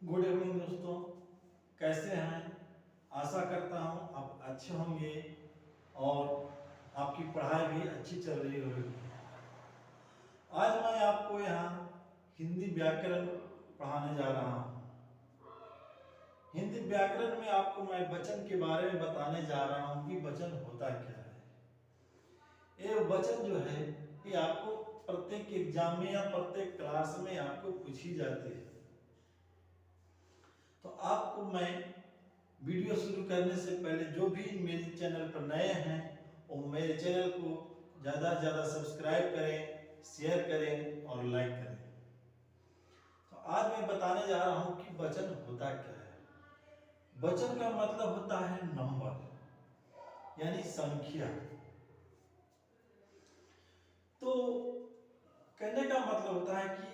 Good evening दोस्तों, कैसे हैं? आशा करता हूं आप अच्छे होंगे और आपकी पढ़ाई भी अच्छी चल रही होगी। आज मैं आपको यहाँ हिंदी व्याकरण पढ़ाने जा रहा हूँ। हिंदी व्याकरण में आपको मैं वचन के बारे में बताने जा रहा हूँ कि वचन होता क्या है। ये वचन जो है ये आपको प्रत्येक एग्जाम में या प्रत्येक क्लास में आपको पूछी जाती है। तो आपको मैं वीडियो शुरू करने से पहले जो भी मेरे चैनल पर नए हैं वो मेरे चैनल को ज़्यादा से ज़्यादा सब्सक्राइब करें, शेयर करें और लाइक करें। तो आज मैं बताने जा रहा हूँ कि वचन होता क्या है। वचन का मतलब होता है नंबर, यानी संख्या। तो कहने का मतलब होता है कि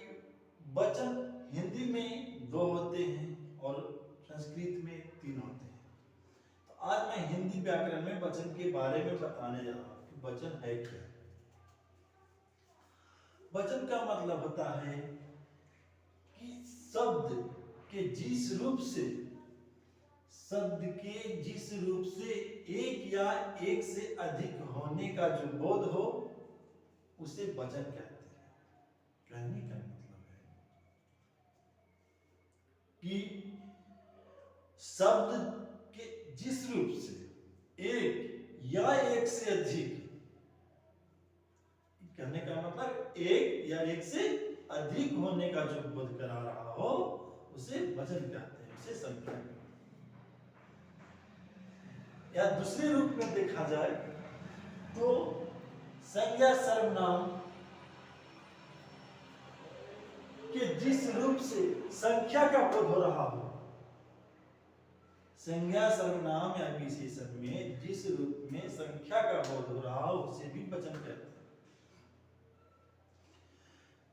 वचन हिंदी में 2 होते हैं और संस्कृत में 3 होते हैं। तो आज मैं हिंदी व्याकरण में वचन के बारे में बताने जा रहा हूँ कि वचन है क्या। वचन का मतलब होता है कि शब्द के जिस रूप से एक या एक से अधिक होने का जो बोध हो उसे वचन कहते हैं। कहने का मतलब है कि शब्द के जिस रूप से एक या एक से अधिक, कहने का मतलब एक या एक से अधिक होने का जो बोध करा रहा हो उसे वचन कहते हैं, उसे संख्या कहते हैं। या दूसरे रूप में देखा जाए तो संज्ञा सर्वनाम के जिस रूप से संख्या का बोध हो रहा हो, संज्ञा सर्वनाम या विशेषण में जिस रूप में संख्या का बोध हो रहा हो उसे भी वचन कहते हैं।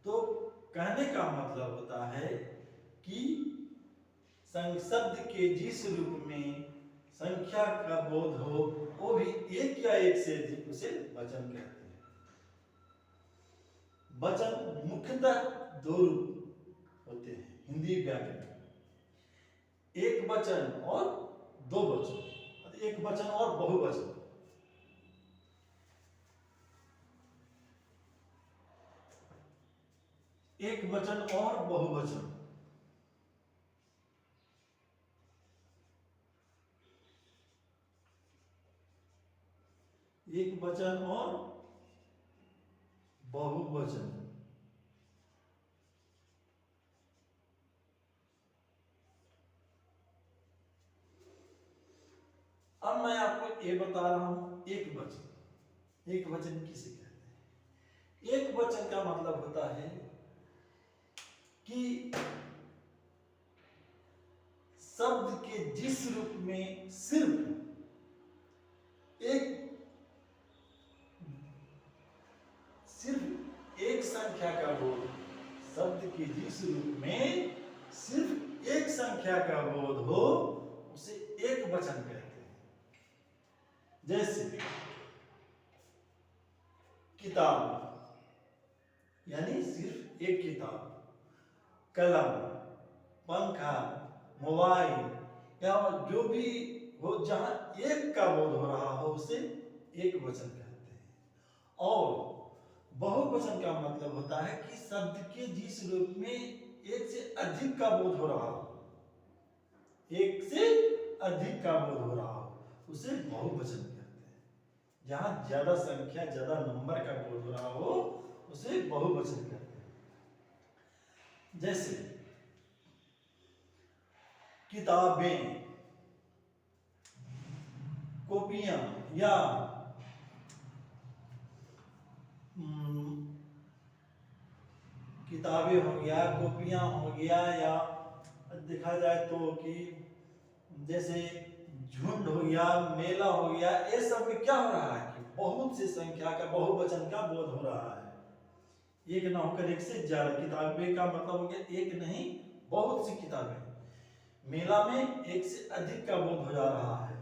तो कहने का मतलब होता है कि शब्द के जिस रूप में संख्या का बोध हो वो भी एक या एक से अधिक उसे वचन कहते हैं। वचन मुख्यतः 2 रूप होते हैं हिंदी व्याकरण में, एक वचन और 2 वचन, एक वचन और बहुवचन। एक वचन और बहुवचन। एक वचन और बहुवचन। अब मैं आपको ये बता रहा हूं एक वचन। एक वचन किसे कहते हैं? एक वचन का मतलब होता है कि शब्द के जिस रूप में सिर्फ एक संख्या का बोध, शब्द के जिस रूप में सिर्फ एक संख्या का बोध हो उसे एक वचन कहते हैं। जैसे किताब यानी सिर्फ एक किताब, कलम, पंखा, मोबाइल या जो भी हो जहां एक का बोध हो रहा हो उसे एक वचन कहते हैं। और बहुवचन का मतलब होता है कि शब्द के जिस रूप में एक से अधिक का बोध हो रहा हो, एक से अधिक का बोध हो रहा हो उसे बहुवचन कहते हैं। जहां ज्यादा संख्या, ज्यादा नंबर का बोध हो रहा हो उसे बहुवचन कहते हैं। जैसे किताबें, कॉपियां या किताबें हो गया, कॉपियां हो गया, या देखा जाए तो कि जैसे झुंड हो गया, मेला हो गया, ये सब में क्या हो रहा है कि बहुत सी संख्या का बहुवचन का बोध हो रहा है। एक ना होकर एक से ज्यादा किताबें का मतलब हो गया एक नहीं बहुत सी किताबें। मेला में एक से अधिक का बोध हो जा रहा है।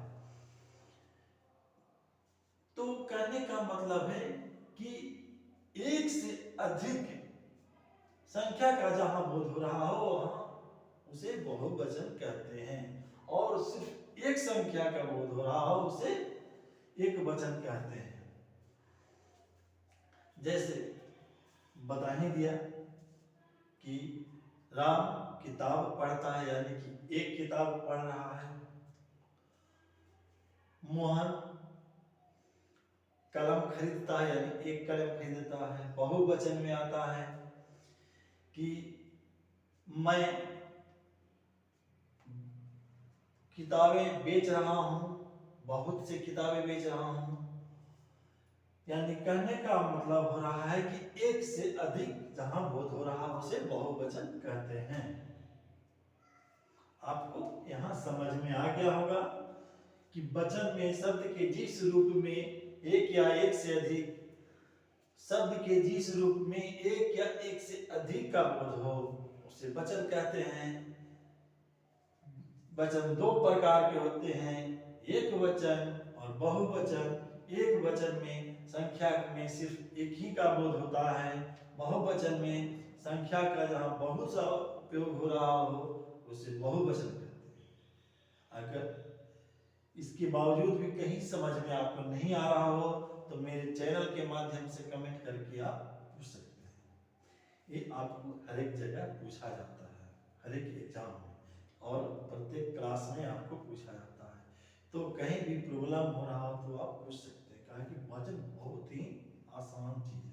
तो कहने का मतलब है कि एक से अधिक संख्या का जहां बोध हो रहा हो उसे बहुवचन कहते हैं। और सिर्फ एक संख्या का बोध हो रहा हो उसे एक वचन कहते हैं। जैसे बता ही दिया कि राम किताब पढ़ता है, यानी कि एक किताब पढ़ रहा है। मोहन कलम खरीदता है, यानी एक कलम खरीदता है। बहुवचन में आता है कि मैं किताबें बेच रहा हूं, बहुत से किताबें बेच रहा हूं। यानी कहने का मतलब हो रहा है कि एक से अधिक जहां बोध हो रहा उसे बहुवचन कहते हैं। आपको यहां समझ में आ गया होगा कि वचन में शब्द के जिस रूप में एक या एक से अधिक, शब्द के जिस रूप में एक या एक से अधिक का बोध हो उसे वचन कहते हैं। वचन दो प्रकार के होते हैं, एक वचन और बहुवचन। एक वचन में संख्या में सिर्फ एक ही का बोध होता है। बहुवचन में संख्या का जहां बहुत सा उपयोग हो रहा हो उसे बहुवचन कहते हैं। अगर इसके बावजूद भी कहीं समझ में आपको नहीं आ रहा हो तो मेरे चैनल के माध्यम से कमेंट करके आप पूछ सकते हैं। ये आपको हर एक जगह पूछा जाता है, हर एक एग्जाम में और प्रत्येक क्लास में आपको पूछा जाता है। तो कहीं भी प्रॉब्लम हो रहा हो तो आप पूछ सकते हैं, कहा कि वचन बहुत ही आसान चीज है।